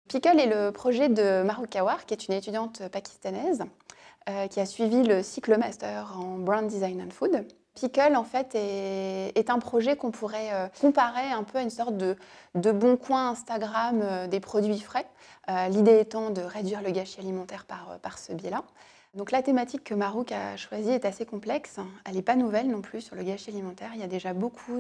Pickle est le projet de Mahrukh Kawar, qui est une étudiante pakistanaise qui a suivi le cycle master en Brand Design and Food. Pickle, en fait, est un projet qu'on pourrait comparer un peu à une sorte de bon coin Instagram des produits frais. L'idée étant de réduire le gâchis alimentaire par ce biais-là. Donc la thématique que Mahrukh a choisie est assez complexe. Elle n'est pas nouvelle non plus sur le gâchis alimentaire. Il y a déjà beaucoup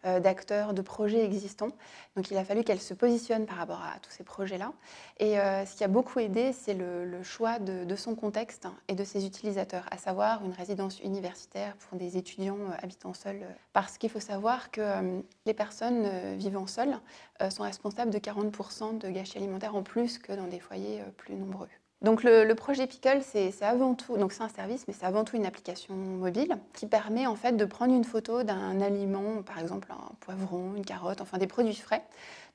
d'acteurs, de projets existants. Donc il a fallu qu'elle se positionne par rapport à tous ces projets-là. Et ce qui a beaucoup aidé, c'est le choix de son contexte et de ses utilisateurs, à savoir une résidence universitaire pour des étudiants habitant seuls. Parce qu'il faut savoir que les personnes vivant seules sont responsables de 40% de gâchis alimentaire en plus que dans des foyers plus nombreux. Donc le projet Pickle, c'est avant tout, donc c'est un service, mais c'est avant tout une application mobile qui permet en fait de prendre une photo d'un aliment, par exemple un poivron, une carotte, enfin des produits frais,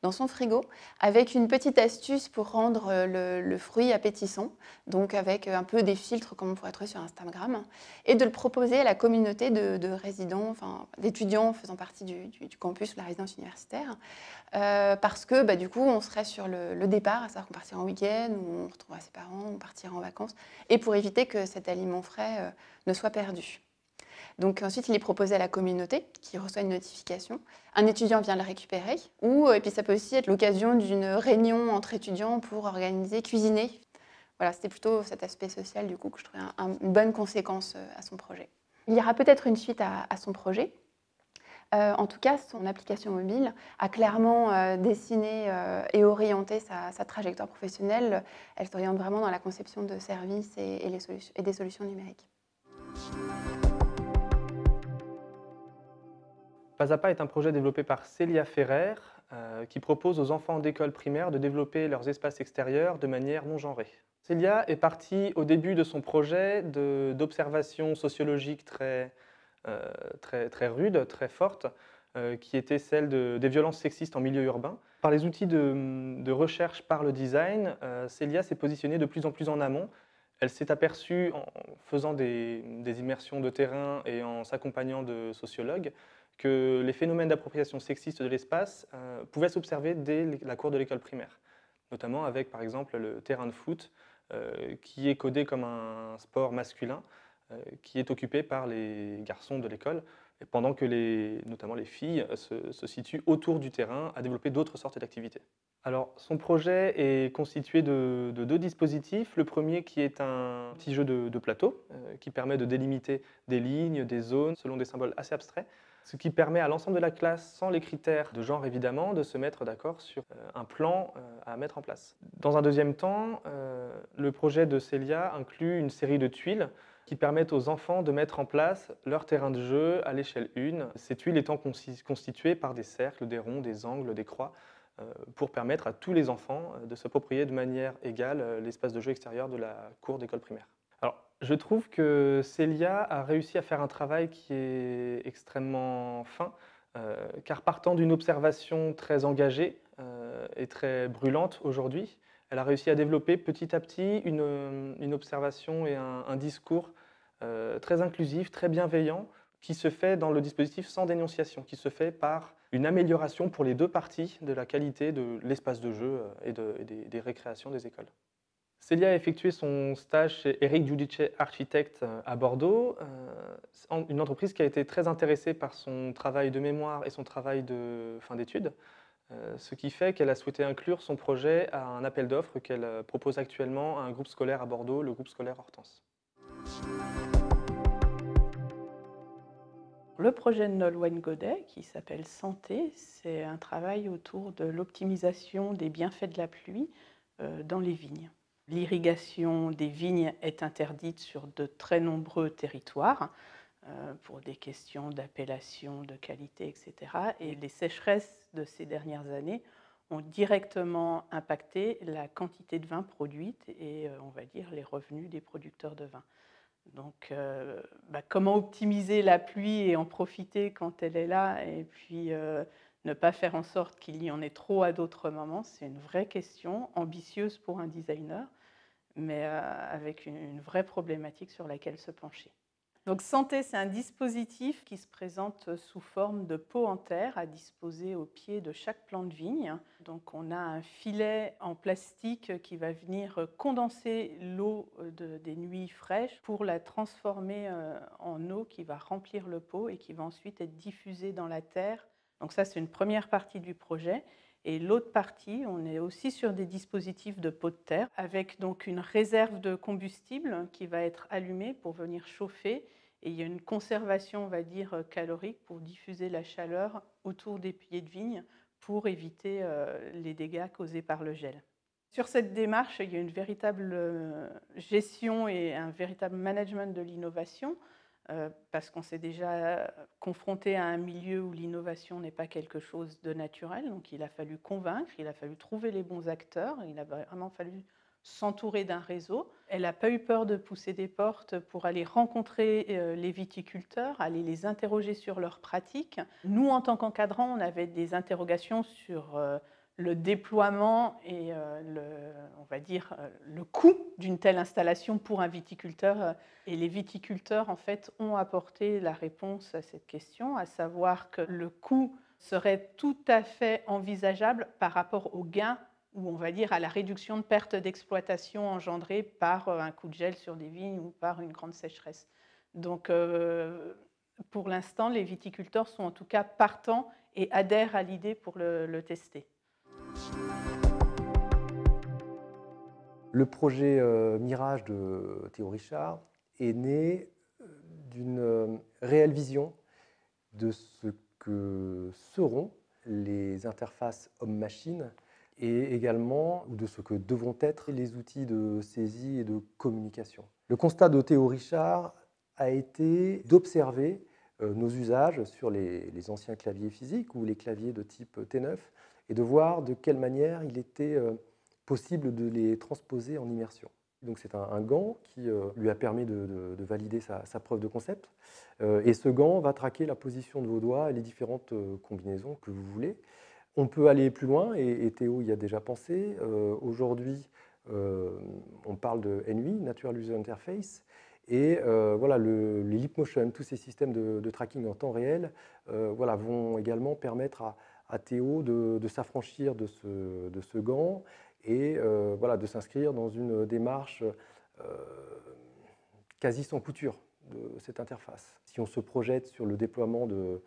dans son frigo, avec une petite astuce pour rendre le fruit appétissant, donc avec un peu des filtres comme on pourrait trouver sur Instagram, et de le proposer à la communauté de résidents, enfin d'étudiants faisant partie du campus ou de la résidence universitaire, parce que du coup on serait sur le départ, à savoir qu'on partirait en week-end, ou on retrouverait ses parents, on partirait en vacances, et pour éviter que cet aliment frais ne soit perdu. Donc ensuite, il est proposé à la communauté qui reçoit une notification. Un étudiant vient le récupérer, et puis ça peut aussi être l'occasion d'une réunion entre étudiants pour organiser, cuisiner. Voilà, c'était plutôt cet aspect social du coup que je trouvais une bonne conséquence à son projet. Il y aura peut-être une suite à son projet. En tout cas, son application mobile a clairement dessiné et orienté sa trajectoire professionnelle. Elle s'oriente vraiment dans la conception de services et des solutions numériques. Pas à pas est un projet développé par Célia Ferrer qui propose aux enfants d'école primaire de développer leurs espaces extérieurs de manière non genrée. Célia est partie au début de son projet d'observations sociologiques très rudes, très fortes, qui étaient celles des violences sexistes en milieu urbain. Par les outils de recherche par le design, Célia s'est positionnée de plus en plus en amont. Elle s'est aperçue en faisant des immersions de terrain et en s'accompagnant de sociologues que les phénomènes d'appropriation sexiste de l'espace pouvaient s'observer dès la cour de l'école primaire, notamment avec par exemple le terrain de foot qui est codé comme un sport masculin qui est occupé par les garçons de l'école, pendant que notamment les filles se situent autour du terrain à développer d'autres sortes d'activités. Alors, son projet est constitué de deux dispositifs. Le premier qui est un petit jeu de plateau qui permet de délimiter des lignes, des zones selon des symboles assez abstraits, ce qui permet à l'ensemble de la classe, sans les critères de genre évidemment, de se mettre d'accord sur un plan à mettre en place. Dans un deuxième temps, le projet de Célia inclut une série de tuiles qui permettent aux enfants de mettre en place leur terrain de jeu à l'échelle 1, ces tuiles étant constituées par des cercles, des ronds, des angles, des croix, pour permettre à tous les enfants de s'approprier de manière égale l'espace de jeu extérieur de la cour d'école primaire. Alors, je trouve que Célia a réussi à faire un travail qui est extrêmement fin, car partant d'une observation très engagée et très brûlante aujourd'hui, elle a réussi à développer petit à petit une observation et un discours très inclusif, très bienveillant, qui se fait dans le dispositif sans dénonciation, qui se fait par une amélioration pour les deux parties de la qualité de l'espace de jeu et des récréations des écoles. Célia a effectué son stage chez Eric Giudice Architecte à Bordeaux, une entreprise qui a été très intéressée par son travail de mémoire et son travail de fin d'études, ce qui fait qu'elle a souhaité inclure son projet à un appel d'offres qu'elle propose actuellement à un groupe scolaire à Bordeaux, le groupe scolaire Hortense. Le projet de Nolwenn Godet, qui s'appelle Santé, c'est un travail autour de l'optimisation des bienfaits de la pluie dans les vignes. L'irrigation des vignes est interdite sur de très nombreux territoires pour des questions d'appellation, de qualité, etc. Et les sécheresses de ces dernières années ont directement impacté la quantité de vin produite et, on va dire, les revenus des producteurs de vin. Donc, comment optimiser la pluie et en profiter quand elle est là, et puis ne pas faire en sorte qu'il y en ait trop à d'autres moments, c'est une vraie question ambitieuse pour un designer, mais avec une vraie problématique sur laquelle se pencher. Donc Santé, c'est un dispositif qui se présente sous forme de pot en terre à disposer au pied de chaque plant de vigne. Donc on a un filet en plastique qui va venir condenser l'eau des nuits fraîches pour la transformer en eau qui va remplir le pot et qui va ensuite être diffusée dans la terre. Donc ça, c'est une première partie du projet. Et l'autre partie, on est aussi sur des dispositifs de pot de terre avec donc une réserve de combustible qui va être allumée pour venir chauffer. Et il y a une conservation, on va dire, calorique pour diffuser la chaleur autour des pieds de vigne pour éviter les dégâts causés par le gel. Sur cette démarche, il y a une véritable gestion et un véritable management de l'innovation. Parce qu'on s'est déjà confronté à un milieu où l'innovation n'est pas quelque chose de naturel. Donc il a fallu convaincre, il a fallu trouver les bons acteurs, il a vraiment fallu s'entourer d'un réseau. Elle n'a pas eu peur de pousser des portes pour aller rencontrer les viticulteurs, aller les interroger sur leurs pratiques. Nous, en tant qu'encadrants, on avait des interrogations sur le déploiement et on va dire, le coût d'une telle installation pour un viticulteur. Et les viticulteurs, en fait, ont apporté la réponse à cette question, à savoir que le coût serait tout à fait envisageable par rapport aux gains ou on va dire à la réduction de pertes d'exploitation engendrée par un coup de gel sur des vignes ou par une grande sécheresse. Donc, pour l'instant, les viticulteurs sont en tout cas partants et adhèrent à l'idée pour le tester. Le projet Mirage de Théo Richard est né d'une réelle vision de ce que seront les interfaces homme-machine et également de ce que devront être les outils de saisie et de communication. Le constat de Théo Richard a été d'observer nos usages sur les anciens claviers physiques ou les claviers de type T9 et de voir de quelle manière il était possible de les transposer en immersion. Donc c'est un gant qui lui a permis de valider sa preuve de concept. Et ce gant va traquer la position de vos doigts et les différentes combinaisons que vous voulez. On peut aller plus loin, et Théo y a déjà pensé. Aujourd'hui, on parle de NUI, Natural User Interface, et voilà, les Leapmotion, tous ces systèmes de tracking en temps réel voilà, vont également permettre à Théo de s'affranchir de ce gant et voilà, de s'inscrire dans une démarche quasi sans couture de cette interface. Si on se projette sur le déploiement de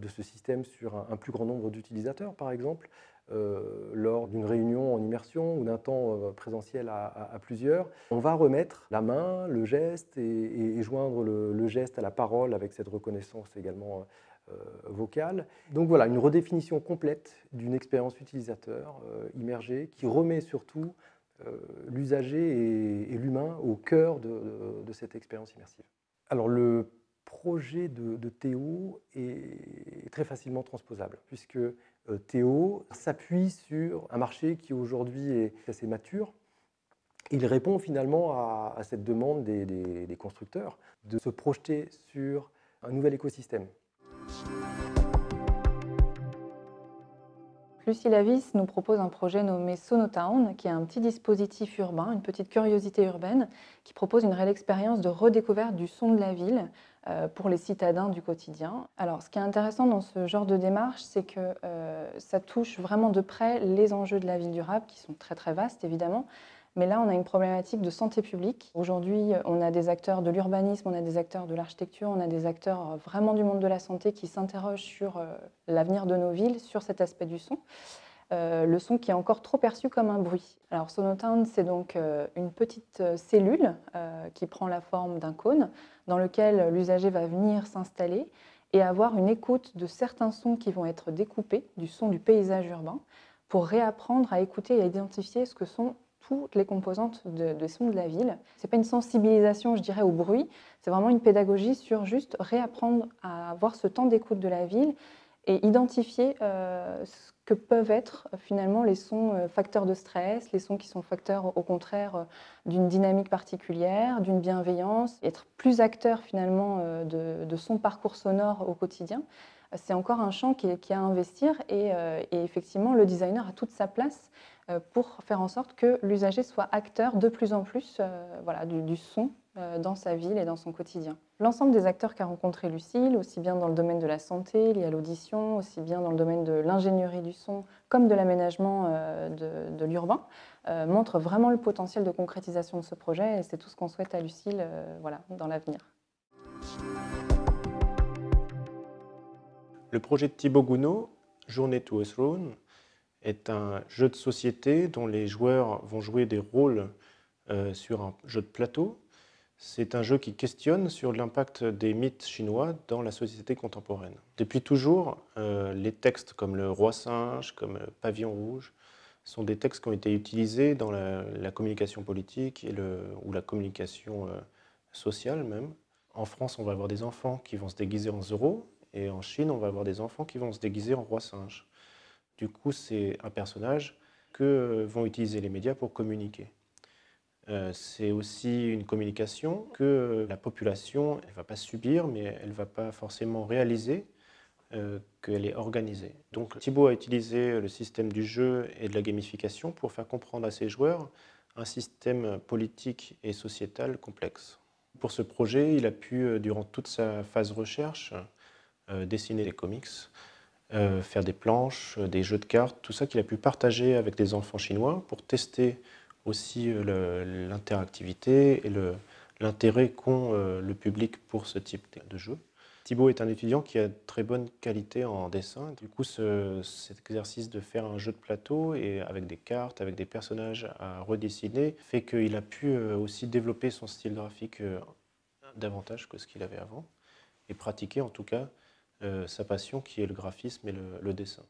ce système sur un plus grand nombre d'utilisateurs, par exemple, lors d'une réunion en immersion ou d'un temps présentiel à plusieurs, on va remettre la main, le geste et joindre le geste à la parole avec cette reconnaissance également vocale. Donc voilà, une redéfinition complète d'une expérience utilisateur immergée qui remet surtout l'usager et l'humain au cœur de cette expérience immersive. Alors le projet de Théo est très facilement transposable, puisque Théo s'appuie sur un marché qui aujourd'hui est assez mature. Il répond finalement à cette demande des constructeurs de se projeter sur un nouvel écosystème. Lucie Lavis nous propose un projet nommé Sonotown, qui est un petit dispositif urbain, une petite curiosité urbaine, qui propose une réelle expérience de redécouverte du son de la ville pour les citadins du quotidien. Alors, ce qui est intéressant dans ce genre de démarche, c'est que ça touche vraiment de près les enjeux de la ville durable, qui sont très très vastes évidemment. Mais là, on a une problématique de santé publique. Aujourd'hui, on a des acteurs de l'urbanisme, on a des acteurs de l'architecture, on a des acteurs vraiment du monde de la santé qui s'interrogent sur l'avenir de nos villes, sur cet aspect du son. Le son qui est encore trop perçu comme un bruit. Alors Sonotown, c'est donc une petite cellule qui prend la forme d'un cône dans lequel l'usager va venir s'installer et avoir une écoute de certains sons qui vont être découpés du son du paysage urbain pour réapprendre à écouter et à identifier ce que sont toutes les composantes des sons de la ville. Ce n'est pas une sensibilisation, je dirais, au bruit, c'est vraiment une pédagogie sur juste réapprendre à avoir ce temps d'écoute de la ville et identifier ce que peuvent être finalement les sons facteurs de stress, les sons qui sont facteurs au contraire d'une dynamique particulière, d'une bienveillance, être plus acteur finalement de son parcours sonore au quotidien. c'est encore un champ qui est à investir et effectivement, le designer a toute sa place pour faire en sorte que l'usager soit acteur de plus en plus voilà, du son dans sa ville et dans son quotidien. L'ensemble des acteurs qu'a rencontré Lucile, aussi bien dans le domaine de la santé, lié à l'audition, aussi bien dans le domaine de l'ingénierie du son, comme de l'aménagement de l'urbain, montre vraiment le potentiel de concrétisation de ce projet et c'est tout ce qu'on souhaite à Lucile voilà, dans l'avenir. Le projet de Thibaut Gounod, Journey to a Throne, est un jeu de société dont les joueurs vont jouer des rôles sur un jeu de plateau. C'est un jeu qui questionne sur l'impact des mythes chinois dans la société contemporaine. Depuis toujours, les textes comme le roi singe, comme le pavillon rouge, sont des textes qui ont été utilisés dans la communication politique ou la communication sociale même. En France, on va avoir des enfants qui vont se déguiser en Zorro, et en Chine, on va avoir des enfants qui vont se déguiser en roi singe. Du coup, c'est un personnage que vont utiliser les médias pour communiquer. C'est aussi une communication que la population, elle ne va pas subir, mais elle ne va pas forcément réaliser qu'elle est organisée. Donc Thibaut a utilisé le système du jeu et de la gamification pour faire comprendre à ses joueurs un système politique et sociétal complexe. Pour ce projet, il a pu, durant toute sa phase recherche, dessiner des comics, faire des planches, des jeux de cartes, tout ça qu'il a pu partager avec des enfants chinois pour tester aussi l'interactivité et l'intérêt qu'ont le public pour ce type de jeu. Thibaut est un étudiant qui a de très bonne qualité en dessin. Du coup, cet exercice de faire un jeu de plateau et avec des cartes, avec des personnages à redessiner, fait qu'il a pu aussi développer son style graphique davantage que ce qu'il avait avant et pratiquer en tout cas sa passion qui est le graphisme et le dessin.